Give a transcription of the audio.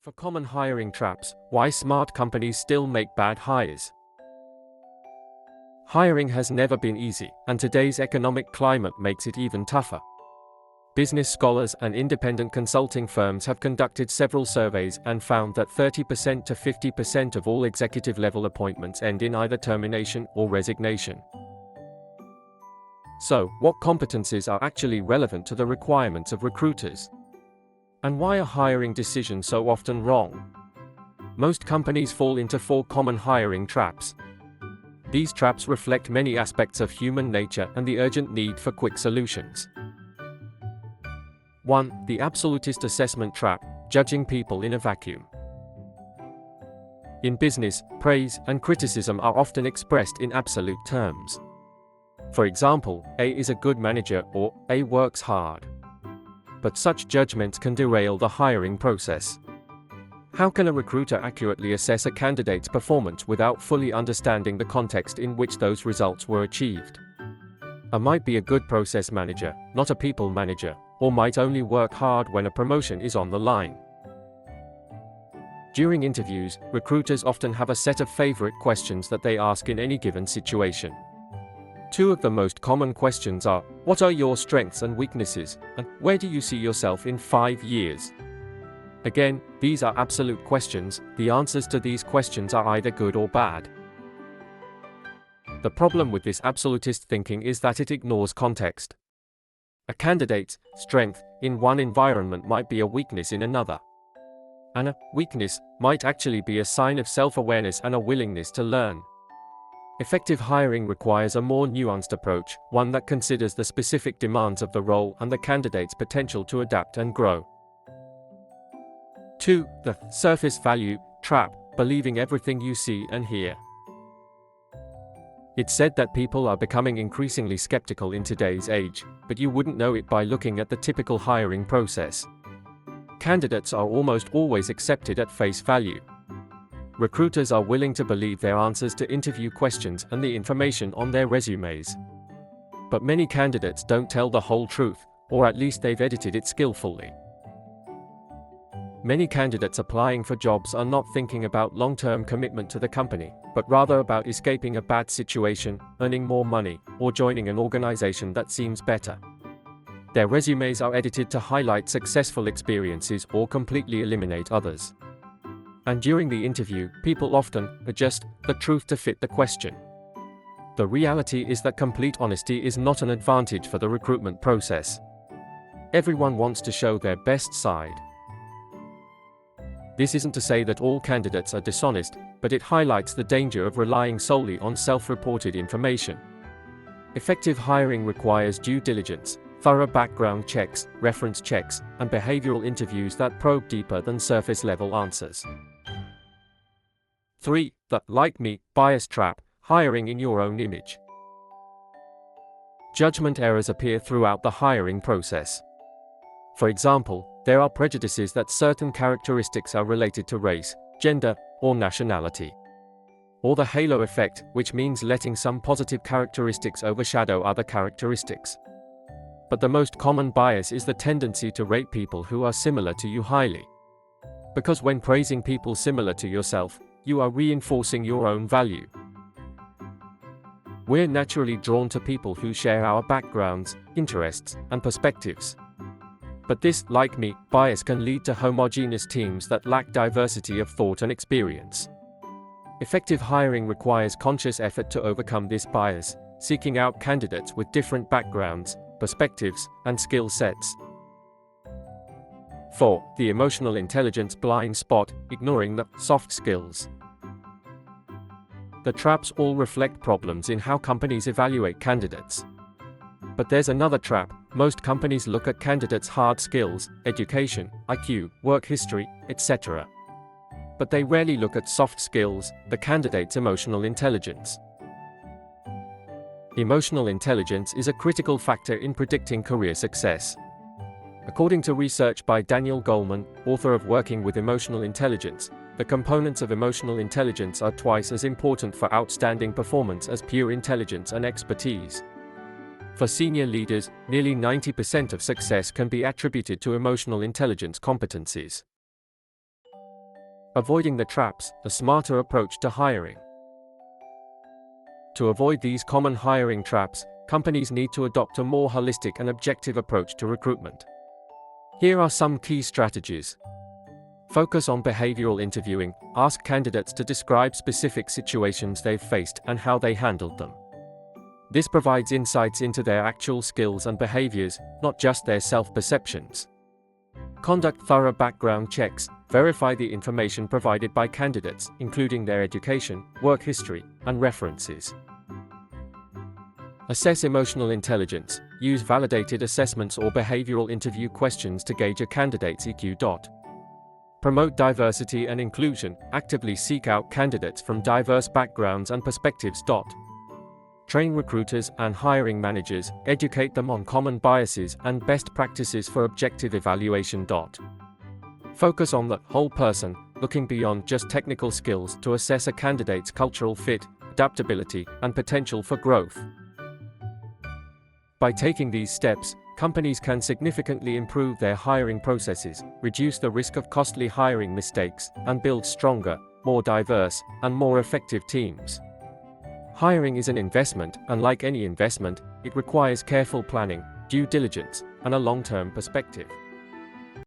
For common hiring traps, why smart companies still make bad hires. Hiring has never been easy, and today's economic climate makes it even tougher. Business scholars and independent consulting firms have conducted several surveys and found that 30% to 50% of all executive-level appointments end in either termination or resignation. So, what competencies are actually relevant to the requirements of recruiters? And why are hiring decisions so often wrong? Most companies fall into 4 common hiring traps. These traps reflect many aspects of human nature and the urgent need for quick solutions. 1. The absolutist assessment trap, judging people in a vacuum. In business, praise and criticism are often expressed in absolute terms. For example, A is a good manager or A works hard. But such judgments can derail the hiring process. How can a recruiter accurately assess a candidate's performance without fully understanding the context in which those results were achieved? A might be a good process manager, not a people manager, or might only work hard when a promotion is on the line. During interviews, recruiters often have a set of favorite questions that they ask in any given situation. 2 of the most common questions are, what are your strengths and weaknesses, and where do you see yourself in 5 years? Again, these are absolute questions. The answers to these questions are either good or bad. The problem with this absolutist thinking is that it ignores context. A candidate's strength in one environment might be a weakness in another. And a weakness might actually be a sign of self-awareness and a willingness to learn. Effective hiring requires a more nuanced approach, one that considers the specific demands of the role and the candidate's potential to adapt and grow. 2. The surface value trap, believing everything you see and hear. It's said that people are becoming increasingly skeptical in today's age, but you wouldn't know it by looking at the typical hiring process. Candidates are almost always accepted at face value. Recruiters are willing to believe their answers to interview questions and the information on their resumes. But many candidates don't tell the whole truth, or at least they've edited it skillfully. Many candidates applying for jobs are not thinking about long-term commitment to the company, but rather about escaping a bad situation, earning more money, or joining an organization that seems better. Their resumes are edited to highlight successful experiences or completely eliminate others. And during the interview, people often adjust the truth to fit the question. The reality is that complete honesty is not an advantage for the recruitment process. Everyone wants to show their best side. This isn't to say that all candidates are dishonest, but it highlights the danger of relying solely on self-reported information. Effective hiring requires due diligence, thorough background checks, reference checks, and behavioral interviews that probe deeper than surface-level answers. 3. The like-me bias trap, hiring in your own image. Judgment errors appear throughout the hiring process. For example, there are prejudices that certain characteristics are related to race, gender, or nationality. Or the halo effect, which means letting some positive characteristics overshadow other characteristics. But the most common bias is the tendency to rate people who are similar to you highly. Because when praising people similar to yourself, you are reinforcing your own value. We're naturally drawn to people who share our backgrounds, interests, and perspectives. But this like-me bias can lead to homogeneous teams that lack diversity of thought and experience. Effective hiring requires conscious effort to overcome this bias, seeking out candidates with different backgrounds, perspectives, and skill sets. 4. The emotional intelligence blind spot, ignoring the soft skills. The traps all reflect problems in how companies evaluate candidates. But there's another trap. Most companies look at candidates' hard skills, education, IQ, work history, etc. But they rarely look at soft skills, the candidate's emotional intelligence. Emotional intelligence is a critical factor in predicting career success. According to research by Daniel Goleman, author of Working with Emotional Intelligence, the components of emotional intelligence are twice as important for outstanding performance as pure intelligence and expertise. For senior leaders, nearly 90% of success can be attributed to emotional intelligence competencies. Avoiding the traps, a smarter approach to hiring. To avoid these common hiring traps, companies need to adopt a more holistic and objective approach to recruitment. Here are some key strategies. Focus on behavioral interviewing. Ask candidates to describe specific situations they've faced and how they handled them. This provides insights into their actual skills and behaviors, not just their self-perceptions. Conduct thorough background checks. Verify the information provided by candidates, including their education, work history, and references. Assess emotional intelligence. Use validated assessments or behavioral interview questions to gauge a candidate's EQ. Promote diversity and inclusion. Actively seek out candidates from diverse backgrounds and perspectives. Train recruiters and hiring managers. Educate them on common biases and best practices for objective evaluation. Focus on the whole person, looking beyond just technical skills to assess a candidate's cultural fit, adaptability, and potential for growth. By taking these steps, companies can significantly improve their hiring processes, reduce the risk of costly hiring mistakes, and build stronger, more diverse, and more effective teams. Hiring is an investment, and like any investment, it requires careful planning, due diligence, and a long-term perspective.